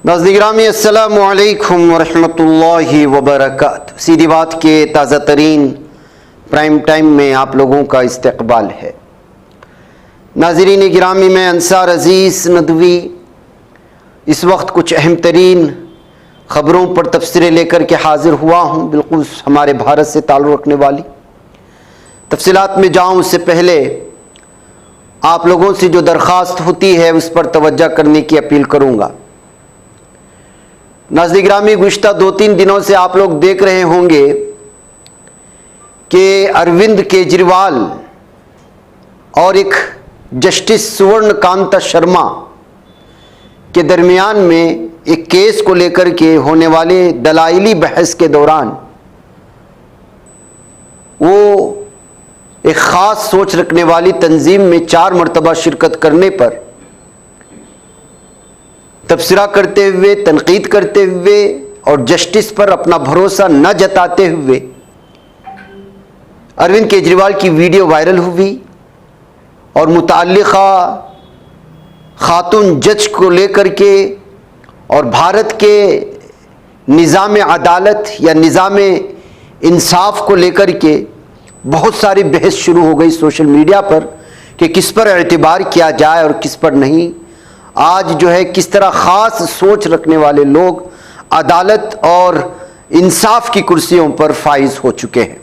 नाज़रीन गिरामी अस्सलामु अलैकुम वरहमतुल्लाहि वबरकातुहू। सीधी बात के ताज़ा तरीन प्राइम टाइम में आप लोगों का इस्तकबाल है। नाज़रीन गिरामी में अंसार अज़ीज़ नदवी इस वक्त कुछ अहम तरीन ख़बरों पर तफसीरें लेकर के हाज़िर हुआ हूँ, बिल्कुल हमारे भारत से ताल्लुक़ रखने वाली। तफसीलात में जाऊँ उससे पहले आप लोगों से जो दरख्वास्त होती है उस पर तवज्जो करने की अपील करूँगा। नाज़रीन गिरामी गुज़िश्ता 2-3 दिनों से आप लोग देख रहे होंगे कि अरविंद केजरीवाल और एक जस्टिस सुवर्णकांता शर्मा के दरमियान में एक केस को लेकर के होने वाले दलाइली बहस के दौरान वो एक ख़ास सोच रखने वाली तंजीम में 4 मरतबा शिरकत करने पर तबसरा करते हुए, तनकीद करते हुए और जस्टिस पर अपना भरोसा न जताते हुए अरविंद केजरीवाल की वीडियो वायरल हुई और मुताल्लिक़ा खातून जज को लेकर के और भारत के निज़ाम अदालत या निज़ाम इंसाफ को लेकर के बहुत सारी बहस शुरू हो गई सोशल मीडिया पर कि किस पर एतबार किया जाए और किस पर नहीं। आज जो है किस तरह ख़ास सोच रखने वाले लोग अदालत और इंसाफ की कुर्सियों पर फाइज हो चुके हैं।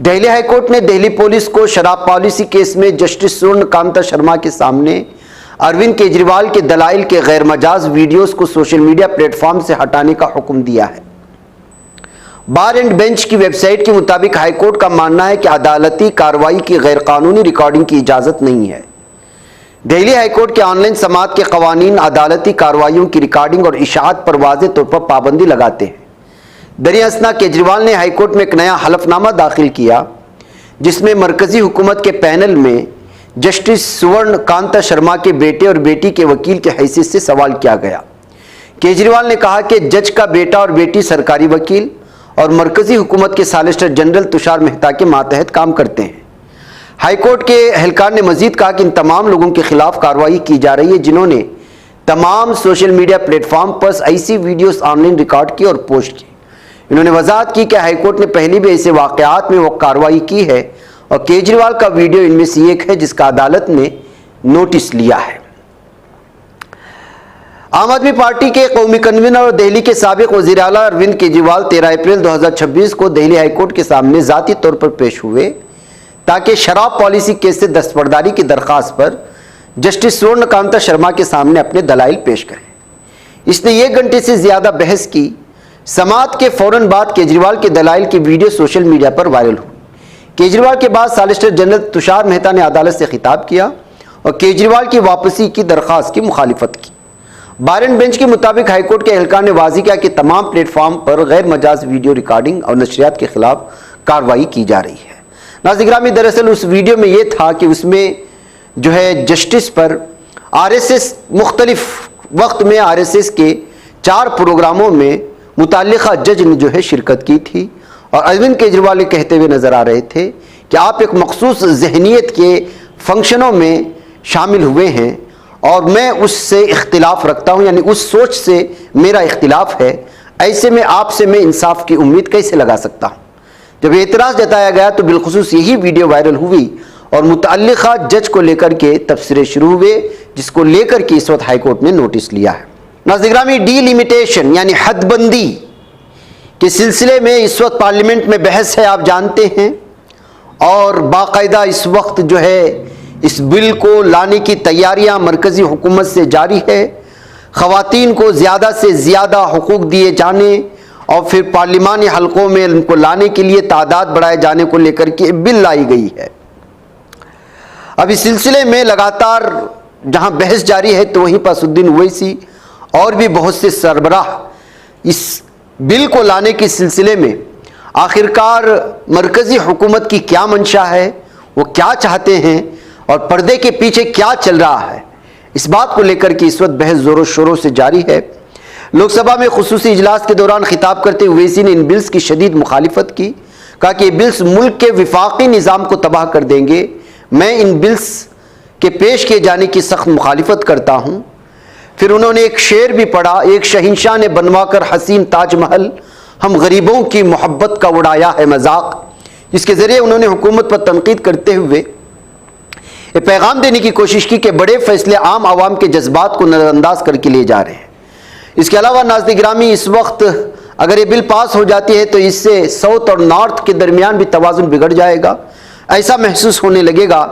दिल्ली हाई कोर्ट ने दिल्ली पुलिस को शराब पॉलिसी केस में जस्टिस सुवर्णकांता शर्मा के सामने अरविंद केजरीवाल के दलाइल के गैर मजाज वीडियोस को सोशल मीडिया प्लेटफॉर्म से हटाने का हुक्म दिया है। बार एंड बेंच की वेबसाइट के मुताबिक हाईकोर्ट का मानना है कि अदालती कार्रवाई की गैर कानूनी रिकॉर्डिंग की इजाज़त नहीं है। दिल्ली हाईकोर्ट के ऑनलाइन समाअत के कवानीन अदालती कार्रवाइयों की रिकॉर्डिंग और इशाअत पर वाज़ेह तौर पर पाबंदी लगाते हैं। दरियासना केजरीवाल ने हाईकोर्ट में एक नया हलफनामा दाखिल किया जिसमें मरकजी हुकूमत के पैनल में जस्टिस सुवर्णकांता शर्मा के बेटे और बेटी के वकील के हैसियत से सवाल किया गया। केजरीवाल ने कहा कि जज का बेटा और बेटी सरकारी वकील और मरकजी हुकूमत के सॉलिसिटर जनरल तुषार मेहता के मातहत काम करते हैं। हाईकोर्ट के एहलकार ने मजीद कहा कि इन तमाम लोगों के खिलाफ कार्रवाई की जा रही है जिन्होंने तमाम सोशल मीडिया प्लेटफॉर्म पर ऐसी वीडियोस ऑनलाइन रिकॉर्ड की और पोस्ट की। इन्होंने वजाहत की कि हाईकोर्ट ने पहले भी ऐसे वाक़यात में वो कार्रवाई की है और केजरीवाल का वीडियो इनमें से एक है जिसका अदालत ने नोटिस लिया है। आम आदमी पार्टी के कौमी कन्वीनर और दिल्ली के साबिक वज़ीर आला अरविंद केजरीवाल 13 अप्रैल 2026 को दिल्ली हाईकोर्ट के सामने ज़ाती तौर पर पेश हुए ताकि शराब पॉलिसी केस से दस्तबरदारी की दरख्वास्त पर जस्टिस सुवर्णकांता शर्मा के सामने अपने दलाइल पेश करें। इसने 1 घंटे से ज़्यादा बहस की। समाअत के फ़ौरन बाद केजरीवाल के दलाइल की वीडियो सोशल मीडिया पर वायरल हुई। केजरीवाल के बाद सॉलिसिटर जनरल तुषार मेहता ने अदालत से खिताब किया और केजरीवाल की वापसी की दरख्वास्त की मुखालिफत की। बार एंड बेंच के मुताबिक हाईकोर्ट के एहलकार ने वाज़ेह किया कि तमाम प्लेटफॉर्म पर गैर मजाज वीडियो रिकॉर्डिंग और नशरियात के खिलाफ कार्रवाई की जा रही है। नाज़रीन गिरामी दरअसल उस वीडियो में यह था कि उसमें जो है जस्टिस पर आरएसएस मुख्तलिफ वक्त में आरएसएस के 4 प्रोग्रामों में मुताल्लिक़ा जज ने जो है शिरकत की थी और अरविंद केजरीवाल कहते हुए नज़र आ रहे थे कि आप एक मखसूस जहनीत के फंक्शनों में शामिल हुए हैं और मैं उससे इख्तिलाफ रखता हूँ, यानी उस सोच से मेरा इख्तिलाफ है। ऐसे में आपसे मैं इंसाफ की उम्मीद कैसे लगा सकता हूँ। जब एतराज़ जताया गया तो बिलखुसूस यही वीडियो वायरल हुई और मुतअल्लिक़ा जज को लेकर के तबसरे शुरू हुए जिसको लेकर के इस वक्त हाईकोर्ट ने नोटिस लिया है। नाज़रीन गिरामी डीलिमिटेशन यानी हदबंदी के सिलसिले में इस वक्त पार्लियामेंट में बहस है, आप जानते हैं, और बाकायदा इस वक्त जो है इस बिल को लाने की तैयारियां मरकज़ी हुकूमत से जारी है। ख़वातीन को ज़्यादा से ज़्यादा हुकूक दिए जाने और फिर पार्लिमानी हलकों में इनको लाने के लिए तादाद बढ़ाए जाने को लेकर के बिल लाई गई है। अब इस सिलसिले में लगातार जहां बहस जारी है तो वहीं पर असदुद्दीन ओवैसी और भी बहुत से सरबराह इस बिल को लाने के सिलसिले में आखिरकार मरकज़ी हुकूमत की क्या मंशा है, वो क्या चाहते हैं और पर्दे के पीछे क्या चल रहा है, इस बात को लेकर के इस वक्त बहस ज़ोरों शोरों से जारी है। लोकसभा में खुसूसी इजलास के दौरान खिताब करते हुए ओवैसी ने इन बिल्स की शदीद मुखालिफत की। कहा कि ये बिल्स मुल्क के विफाकी निज़ाम को तबाह कर देंगे। मैं इन बिल्स के पेश किए जाने की सख्त मुखालिफत करता हूँ। फिर उन्होंने एक शेर भी पढ़ा, एक शहंशाह ने बनवाकर हसीन ताजमहल हम गरीबों की मोहब्बत का उड़ाया है मजाक। इसके जरिए उन्होंने हुकूमत पर तनकीद करते हुए ये पैगाम देने की कोशिश की कि बड़े फैसले आम आवाम के जज्बात को नज़रअंदाज करके लिए जा रहे हैं। इसके अलावा नाज़रीन गिरामी, इस वक्त अगर ये बिल पास हो जाती है तो इससे साउथ और नॉर्थ के दरमियान भी तवाज़ुन बिगड़ जाएगा। ऐसा महसूस होने लगेगा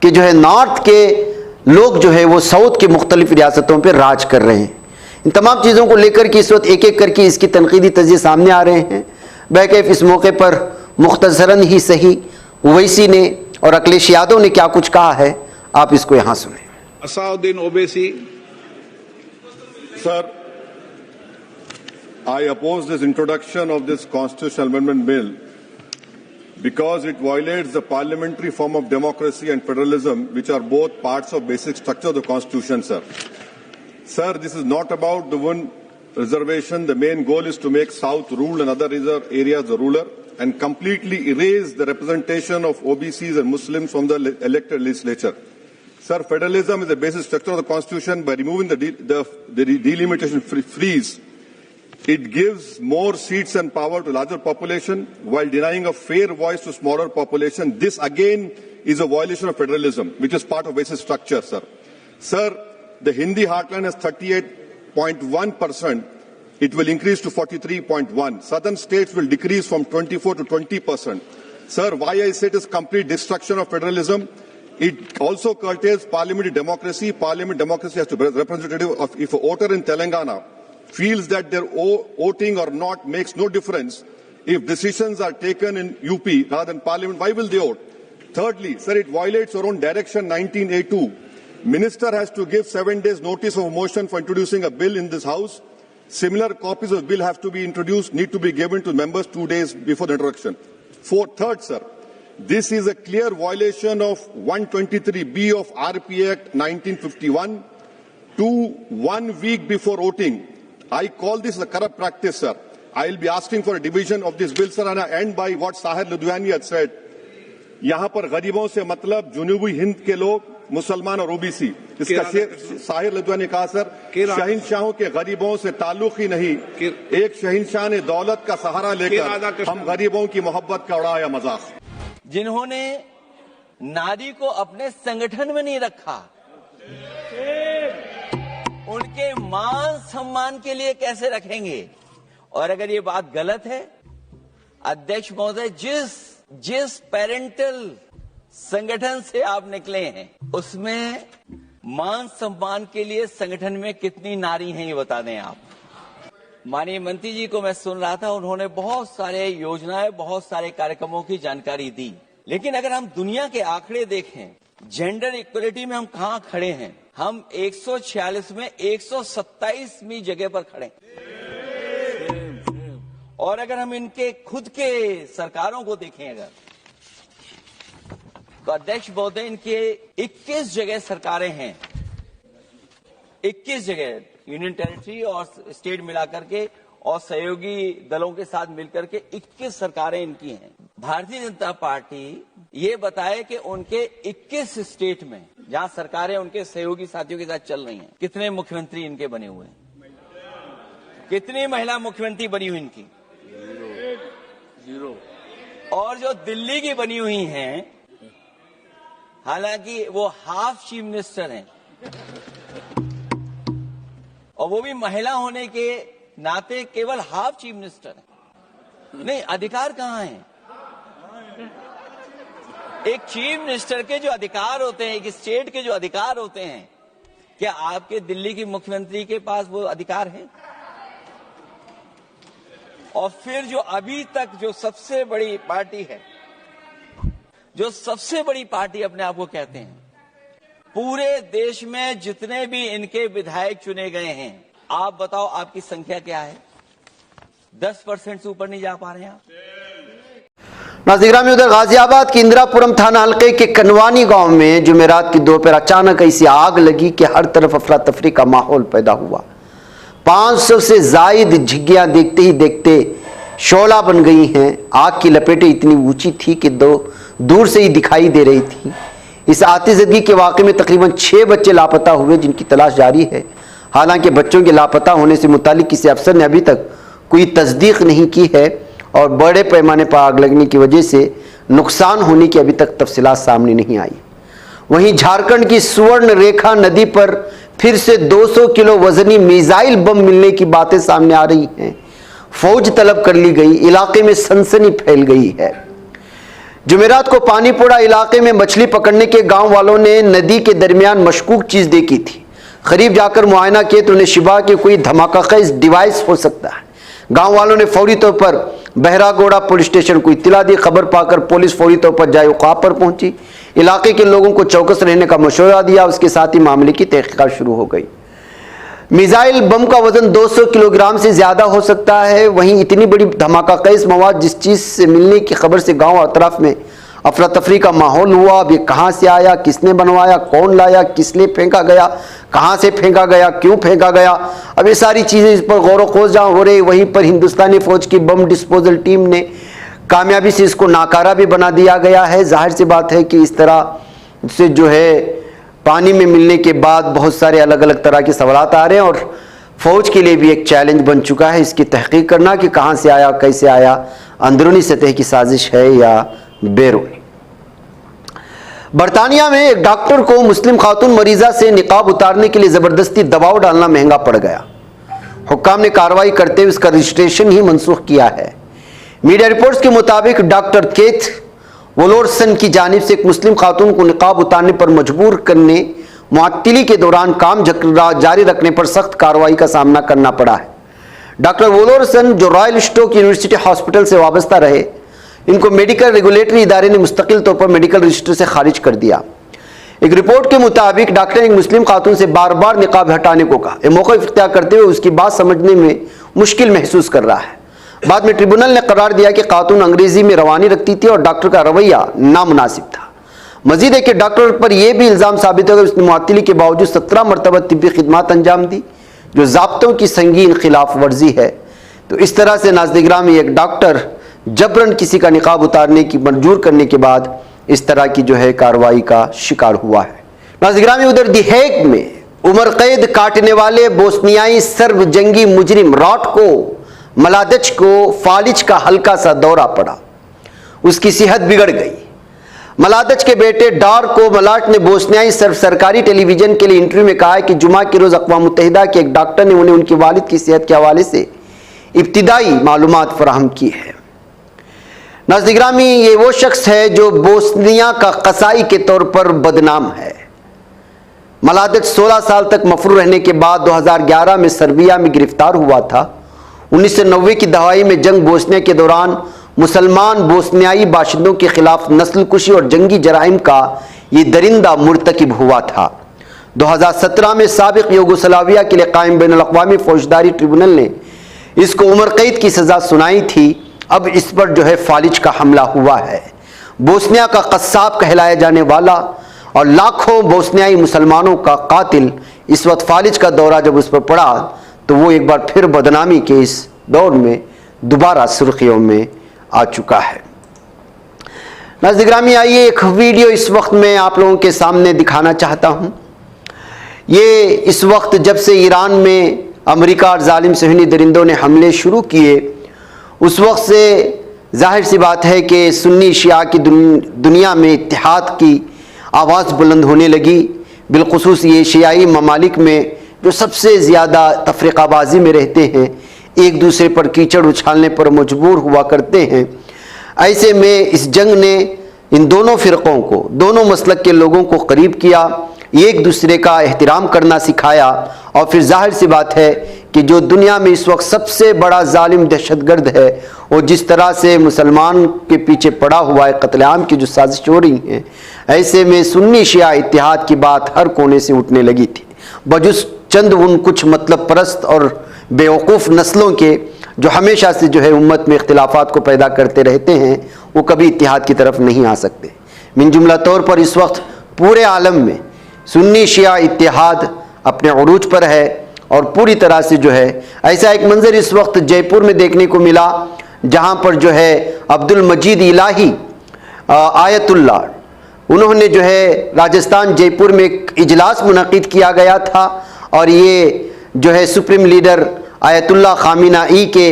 कि जो है नॉर्थ के लोग जो है वो साउथ की मुख्तलिफ रियासतों पर राज कर रहे हैं। इन तमाम चीज़ों को लेकर के इस वक्त एक एक करके इसकी तनकीदी तज़िये सामने आ रहे हैं। बहरकैफ इस मौके पर मुख्तसरन ही सही ओवैसी ने और अखिलेश यादव ने क्या कुछ कहा है, आप इसको यहां सुने। Asaduddin Owaisi. Sir, I oppose this introduction of this constitutional amendment bill because it violates the parliamentary form of democracy and federalism, which are both parts of basic structure of the constitution, sir. Sir, this is not about the one reservation. The main goal is to make South rule and other areas the ruler and completely erase the representation of OBCs and Muslims from the elected legislature. Sir, federalism is the basic structure of the constitution. By removing the delimitation freeze, it gives more seats and power to larger population while denying a fair voice to smaller population. This again is a violation of federalism, which is part of basic structure, sir. Sir, the Hindi heartland has 38.1%. It will increase to 43.1%. Southern states will decrease from 24 to 20%. Sir, why I say it is complete destruction of federalism? It also curtails parliamentary democracy. Parliament democracy has to be representative of, if a voter in Telangana feels that their voting or not makes no difference, if decisions are taken in UP rather than parliament, why will they vote? Thirdly, sir, it violates our own direction 19A2. Minister has to give 7 days notice of a motion for introducing a bill in this house. Similar copies of the bill have to be introduced, need to be given to members 2 days before the introduction. Third, sir, this is a clear violation of 123B of RP Act 1951 to 1 week before voting. I call this a corrupt practice, sir. I will be asking for a division of this bill, sir, and I end by what Sahir Ludhiani had said. यहाँ पर गरीबों से मतलब जुनूबी हिंद के लोग, मुसलमान और OBC. इसका साहिर लुधियानी ने कहा, सर, शहंशाहों के गरीबों से ताल्लुक ही नहीं, एक शहंशाह ने दौलत का सहारा लेकर हम गरीबों की मोहब्बत का उड़ाया मजाक। जिन्होंने नारी को अपने संगठन में नहीं रखा, उनके मान सम्मान के लिए कैसे रखेंगे? और अगर ये बात गलत है, अध्यक्ष महोदय, जिस पेरेंटल संगठन से आप निकले हैं, उसमें मान सम्मान के लिए संगठन में कितनी नारी हैं, ये बता दें आप। माननीय मंत्री जी को मैं सुन रहा था, उन्होंने बहुत सारे योजनाएं, बहुत सारे कार्यक्रमों की जानकारी दी, लेकिन अगर हम दुनिया के आंकड़े देखें, जेंडर इक्वलिटी में हम कहां खड़े हैं? हम 146 में 127वीं जगह पर खड़े। और अगर हम इनके खुद के सरकारों को देखें अगर, तो अध्यक्ष महोदय, इनके 21 जगह सरकारें हैं, 21 जगह यूनियन टेरिटरी और स्टेट मिलाकर के और सहयोगी दलों के साथ मिलकर के 21 सरकारें इनकी हैं। भारतीय जनता पार्टी ये बताए कि उनके 21 स्टेट में जहां सरकारें उनके सहयोगी साथियों के साथ चल रही हैं, कितने मुख्यमंत्री इनके बने हुए हैं? कितनी महिला मुख्यमंत्री बनी हुई इनकी? 0। और जो दिल्ली की बनी हुई हैं, हालांकि वो हाफ चीफ मिनिस्टर हैं और वो भी महिला होने के नाते केवल हाफ चीफ मिनिस्टर हैं। नहीं, अधिकार कहां है? एक चीफ मिनिस्टर के जो अधिकार होते हैं, एक स्टेट के जो अधिकार होते हैं, क्या आपके दिल्ली की मुख्यमंत्री के पास वो अधिकार है? और फिर जो अभी तक जो सबसे बड़ी पार्टी है, जो सबसे बड़ी पार्टी अपने आप को कहते हैं, पूरे देश में जितने भी इनके विधायक चुने गए हैं, आप बताओ आपकी संख्या क्या है? 10% से ऊपर नहीं जा पा रहे हैं आप। नाज़रीन में उधर गाजियाबाद के इंदिरापुरम थाना हल्के के कनवानी गांव में जुमेरात की दोपहर अचानक ऐसी आग लगी कि हर तरफ अफरा तफरी का माहौल पैदा हुआ। 500 से जायद झिग्गियां देखते ही देखते शोला बन गई हैं। आग की लपेटें इतनी ऊंची थी कि दूर से ही दिखाई दे रही थी। इस आतिशबाजी के वाक़े में तकरीबन 6 बच्चे लापता हुए, जिनकी तलाश जारी है। हालांकि बच्चों के लापता होने से मुतालिक किसी अफसर ने अभी तक कोई तस्दीक नहीं की है और बड़े पैमाने पर आग लगने की वजह से नुकसान होने की अभी तक तफसीलात सामने नहीं आई। वहीं झारखंड की सुवर्ण रेखा नदी पर फिर से 200 किलो वजनी मिसाइल बम मिलने की बातें सामने आ रही हैं। फौज तलब कर ली गई, इलाके में सनसनी फैल गई है। जुमेरात को पानीपोड़ा इलाके में मछली पकड़ने के गांव वालों ने नदी के दरमियान मशकूक चीज देखी थी। करीब जाकर मुआयना किए तो उन्हें शिबा के कोई धमाका खेज डिवाइस हो सकता है। गांव वालों ने फौरी तौर पर बहरागोड़ा पुलिस स्टेशन को इत्तला दी। खबर पाकर पुलिस फौरी तौर पर जाए वक़ाफ़ पर पहुंची, इलाके के लोगों को चौकस रहने का मशवरा दिया। उसके साथ ही मामले की तहकीकात शुरू हो गई। मिसाइल बम का वजन 200 किलोग्राम से ज्यादा हो सकता है। वहीं इतनी बड़ी धमाका खेज मवाद जिस चीज से मिलने की खबर से गांव और अतराफ में अफरा तफरी का माहौल हुआ। अब ये कहां से आया, किसने बनवाया, कौन लाया, किस लिए फेंका गया, कहां से फेंका गया, क्यों फेंका गया, अब ये सारी चीजें इस पर गौर खोज जहां हो रही। वहीं पर हिंदुस्तानी फौज की बम डिस्पोजल टीम ने कामयाबी से इसको नाकारा भी बना दिया गया है। जाहिर सी बात है कि इस तरह से जो है पानी में मिलने के बाद बहुत सारे अलग अलग तरह के सवालात आ रहे हैं और फौज के लिए भी एक चैलेंज बन चुका है इसकी तहकीक करना कि कहां से आया, कैसे आया, अंदरूनी सतह की साजिश है या बैरूनी। बरतानिया में एक डॉक्टर को मुस्लिम खातून मरीजा से निकाब उतारने के लिए जबरदस्ती दबाव डालना महंगा पड़ गया। हुक्काम ने कार्रवाई करते हुए इसका रजिस्ट्रेशन ही मनसूख किया है। मीडिया रिपोर्ट्स के मुताबिक डॉक्टर केथ वोलोरसन की जानिब से एक मुस्लिम खातून को निकाब उतारने पर मजबूर करने मुअत्तली के दौरान काम जारी रखने पर सख्त कार्रवाई का सामना करना पड़ा है। डॉक्टर वोलोरसन जो रॉयल स्टोक यूनिवर्सिटी हॉस्पिटल से वाबस्ता रहे, इनको मेडिकल रेगुलेटरी इदारे ने मुस्तकिल तौर पर मेडिकल रजिस्टर से खारिज कर दिया। एक रिपोर्ट के मुताबिक डॉक्टर ने एक मुस्लिम खातून से बार बार निकाब हटाने को कहा। यह मौका इख्तियार करते हुए उसकी बात समझने में मुश्किल महसूस कर रहा है। बाद में ट्रिब्यूनल ने करार दिया कि खातून अंग्रेजी में रवानी रखती थी और डॉक्टर का रवैया नामुनासिब था। मजीद है कि डॉक्टर पर यह भी इल्जाम साबित हो गया उसने मुअत्तली के बावजूद 17 मरतबा तिब्बी खिदमात अंजाम दी, जो ज़ाब्तों की संगीन खिलाफ वर्जी है। तो इस तरह से नाज़-ए-गिराम एक डॉक्टर जबरन किसी का निकाब उतारने की मंजूर करने के बाद इस तरह की जो है कार्रवाई का शिकार हुआ है। नाज़-ए-गिराम उधर दी हेग में उम्र कैद काटने वाले बोस्नियाई सर्ब जंगी मुजरिम राटको मलादच को फालिज का हल्का सा दौरा पड़ा, उसकी सेहत बिगड़ गई। मलादच के बेटे डार्को मलाट ने बोस्नियाई सरकारी टेलीविजन के लिए इंटरव्यू में कहा है कि जुमा के रोज अक़वाम मुत्तहिदा के एक डॉक्टर ने उन्हें उनकी वालिद की सेहत के हवाले से इब्तिदाई मालूमात फराहम की है। नाज़-ए-गिरामी ये वो शख्स है जो बोस्निया का कसाई के तौर पर बदनाम है। मलादच 16 साल तक मफरू रहने के बाद 2011 में सर्बिया में गिरफ्तार हुआ था। 1990 की दहाई में जंग बोस्निया के दौरान मुसलमान बोस्नियाई बाशिंदों के खिलाफ नस्लकुशी और जंगी जराइम का ये दरिंदा मुर्तकिब हुआ था। 2017 में साबिक यूगोस्लाविया के लिए कायम बैनुल-अक़वामी फौजदारी ट्रिब्यूनल ने इसको उम्र कैद की सजा सुनाई थी। अब इस पर जो है फालिज का हमला हुआ है। बोस्निया का कस्साब कहलाया जाने वाला और लाखों बोस्नियाई मुसलमानों का कातिल इस वक्त फालिज का दौरा जब उस पर पड़ा तो वो एक बार फिर बदनामी के इस दौर में दोबारा सुर्खियों में आ चुका है। नाज़-ए-गिरामी आइए एक वीडियो इस वक्त मैं आप लोगों के सामने दिखाना चाहता हूँ। ये इस वक्त जब से ईरान में अमेरिका और जालिम सहनी दरिंदों ने हमले शुरू किए उस वक्त से जाहिर सी बात है कि सुन्नी शिया की दुनिया में इत्तेहाद की आवाज़ बुलंद होने लगी। बिलखुसूस ये शियाई ममालिक में जो सबसे ज़्यादा तफरीक़ाबाजी में रहते हैं, एक दूसरे पर कीचड़ उछालने पर मजबूर हुआ करते हैं। ऐसे में इस जंग ने इन दोनों फ़िरक़ों को, दोनों मसलक के लोगों को करीब किया, एक दूसरे का एहतराम करना सिखाया। और फिर जाहिर सी बात है कि जो दुनिया में इस वक्त सबसे बड़ा जालिम दहशतगर्द है वो जिस तरह से मुसलमान के पीछे पड़ा हुआ है, कत्लेआम की जो साजिश हो रही है, ऐसे में सुन्नी शिया इत्तेहाद की बात हर कोने से उठने लगी थी। बजुस चंद उन कुछ मतलब परस्त और बेवकूफ़ नस्लों के जो हमेशा से जो है उम्मत में इख्तिलाफात को पैदा करते रहते हैं, वो कभी इत्तेहाद की तरफ नहीं आ सकते। मिन जुमला तौर पर इस वक्त पूरे आलम में सुन्नी शिया इत्तेहाद अपने उरूज पर है और पूरी तरह से जो है ऐसा एक मंजर इस वक्त जयपुर में देखने को मिला जहाँ पर जो है अब्दुल मजीद इलाही आयतुल्ला उन्होंने जो है राजस्थान जयपुर में एक इजलास मुनक़िद किया गया था और ये जो है सुप्रीम लीडर आयतुल्लाह खामिनाई के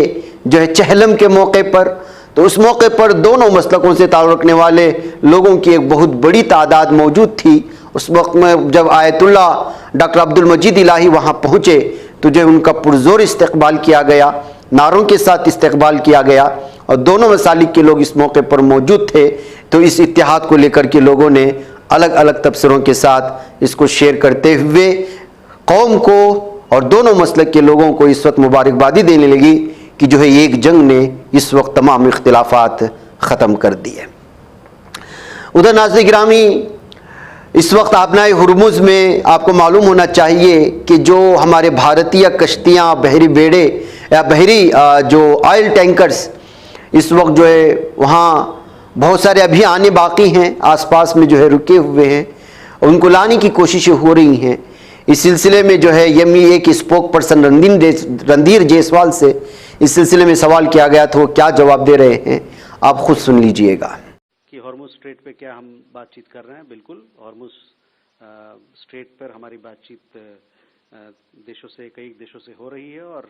जो है चहलम के मौके पर, तो उस मौके पर दोनों मसलकों से ताल्लुक़ रखने वाले लोगों की एक बहुत बड़ी तादाद मौजूद थी। उस वक्त में जब आयतुल्लाह डॉक्टर अब्दुल मजीद इलाही वहाँ पहुँचे तो जो उनका पुरजोर इस्तकबाल किया गया, नारों के साथ इस्तकबाल किया गया और दोनों मसालिक के लोग इस मौके पर मौजूद थे। तो इस इत्तेहाद को लेकर के लोगों ने अलग अलग तबसरों के साथ इसको शेयर करते हुए कौम को और दोनों मसलक के लोगों को इस वक्त मुबारकबादी देने लगी कि जो है एक जंग ने इस वक्त तमाम इख्तिलाफात ख़त्म कर दिए। उधर नाज़रीन गिरामी, इस वक्त आबनाए हुरमुज़ में आपको मालूम होना चाहिए कि जो हमारे भारतीय कश्तियाँ, बहरी बेड़े या बहरी जो ऑयल टैंकर्स इस वक्त जो है वहाँ बहुत सारे अभी आने बाकी हैं, आसपास में जो है रुके हुए हैं, उनको लाने की कोशिशें हो रही हैं। इस सिलसिले में जो है MEA के स्पोक पर्सन रणधीर जायसवाल से इस सिलसिले में सवाल किया गया था, वो क्या जवाब दे रहे हैं, आप खुद सुन लीजिएगा। कि हॉर्मुज़ स्ट्रेट पे क्या हम बातचीत कर रहे हैं? बिल्कुल, हॉर्मुज़ स्ट्रेट पर हमारी बातचीत देशों से, कई देशों से हो रही है और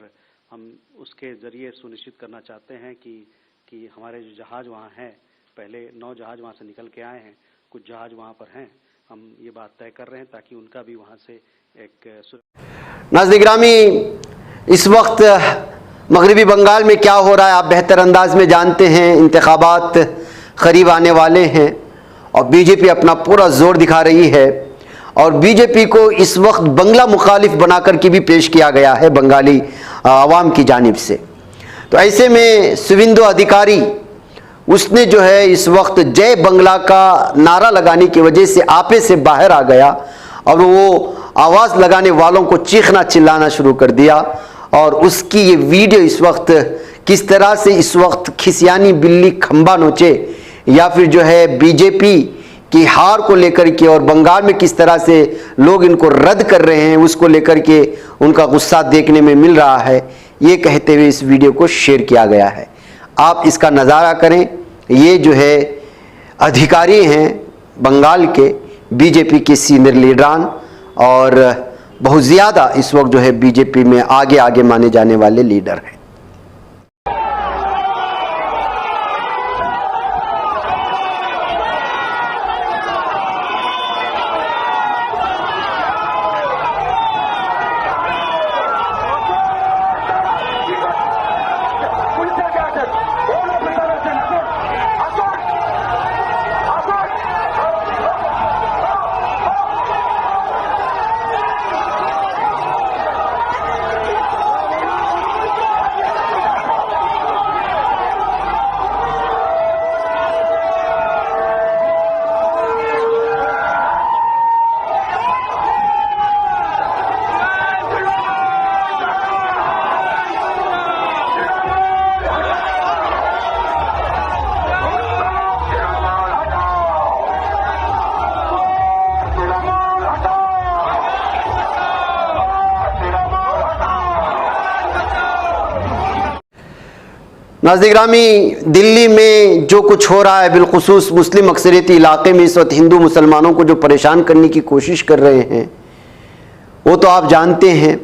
हम उसके ज़रिए सुनिश्चित करना चाहते हैं कि हमारे जो जहाज़ वहाँ हैं, पहले 9 जहाज़ वहाँ से निकल के आए हैं, कुछ जहाज़ वहाँ पर हैं, हम ये बात तय कर रहे हैं ताकि उनका भी वहाँ से एक। नाज़रीन गिरामी, इस वक्त मगरबी बंगाल में क्या हो रहा है आप बेहतर अंदाज में जानते हैं। इंतखाबात करीब आने वाले हैं और बीजेपी अपना पूरा जोर दिखा रही है और बीजेपी को इस वक्त बंगला मुखालिफ बनाकर के भी पेश किया गया है बंगाली आवाम की जानिब से। तो ऐसे में शुवेंदु अधिकारी उसने जो है इस वक्त जय बंगला का नारा लगाने की वजह से आपे से बाहर आ गया और वो आवाज़ लगाने वालों को चीखना चिल्लाना शुरू कर दिया और उसकी ये वीडियो इस वक्त किस तरह से इस वक्त खिसियानी बिल्ली खंबा नोचे या फिर जो है बीजेपी की हार को लेकर के और बंगाल में किस तरह से लोग इनको रद्द कर रहे हैं उसको लेकर के उनका गुस्सा देखने में मिल रहा है, ये कहते हुए इस वीडियो को शेयर किया गया है। आप इसका नज़ारा करें। ये जो है अधिकारी हैं बंगाल के बीजेपी के सीनियर लीडरान और बहुत ज़्यादा इस वक्त जो है बीजेपी में आगे आगे माने जाने वाले लीडर हैं। नाज़रीन गिरामी, दिल्ली में जो कुछ हो रहा है बिलखुसूस मुस्लिम अक्सरियती इलाके में इस वक्त हिंदू मुसलमानों को जो परेशान करने की कोशिश कर रहे हैं वो तो आप जानते हैं,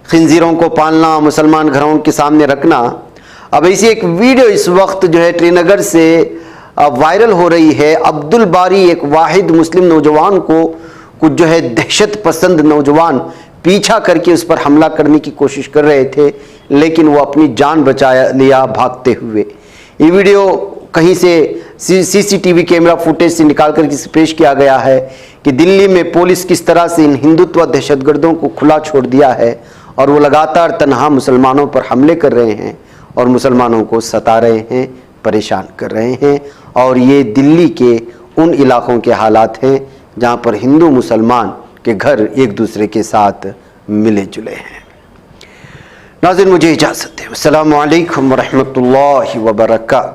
खिंजीरों को पालना, मुसलमान घरों के सामने रखना। अब ऐसी एक वीडियो इस वक्त जो है श्रीनगर से वायरल हो रही है। अब्दुल बारी एक वाहिद मुस्लिम नौजवान को कुछ जो है दहशत पसंद नौजवान पीछा करके उस पर हमला करने की कोशिश कर रहे थे, लेकिन वो अपनी जान बचा लिया भागते हुए। ये वीडियो कहीं से CCTV कैमरा फुटेज से निकाल कर पेश किया गया है कि दिल्ली में पुलिस किस तरह से इन हिंदुत्व दहशतगर्दों को खुला छोड़ दिया है और वो लगातार तनहा मुसलमानों पर हमले कर रहे हैं और मुसलमानों को सता रहे हैं, परेशान कर रहे हैं। और ये दिल्ली के उन इलाकों के हालात हैं जहाँ पर हिंदू मुसलमान के घर एक दूसरे के साथ मिले जुले हैं। नाज़रीन, मुझे इजाज़त दें। अस्सलामु अलैकुम व रहमतुल्लाहि व बरकातहू।